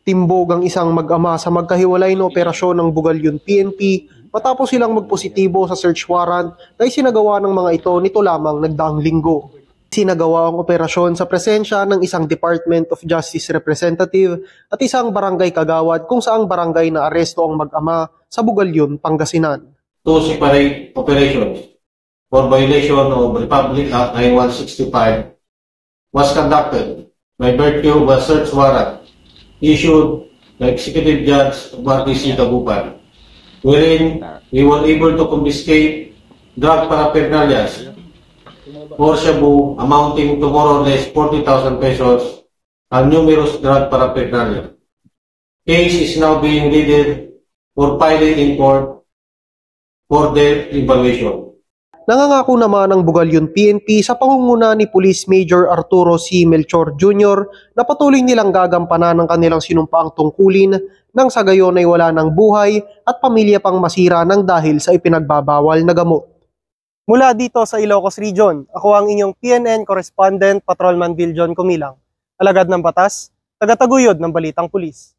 Timbog ang isang mag-ama sa magkahiwalay na operasyon ng Bugalyon PNP matapos silang magpositibo sa search warrant na isinagawa ng mga ito nito lamang nagdaang linggo. Sinagawa ang operasyon sa presensya ng isang Department of Justice representative at isang barangay kagawad kung saang barangay na aresto ang mag-ama sa Bugalyon, Pangasinan. Two separate operations for violation of Republic Act 9165 was conducted by virtue of a search warrant issued the Executive Judge of RTC Dagupan, wherein we were able to confiscate drug paraphernalia or shabu amounting to more or less 40,000 pesos and numerous drug paraphernalia. Case is now being readied for filing in court for their evaluation. Nangangako naman ang Bugalyon PNP sa pangunguna ni Police Major Arturo C. Melchor Jr. na patuloy nilang gagampanan ang kanilang sinumpaang tungkulin nang sa gayon ay wala ng buhay at pamilya pang masira ng dahil sa ipinagbabawal na gamot. Mula dito sa Ilocos Region, ako ang inyong PNN Correspondent Patrolman Viljon Comilang, alagad ng batas, tagataguyod ng Balitang Pulis.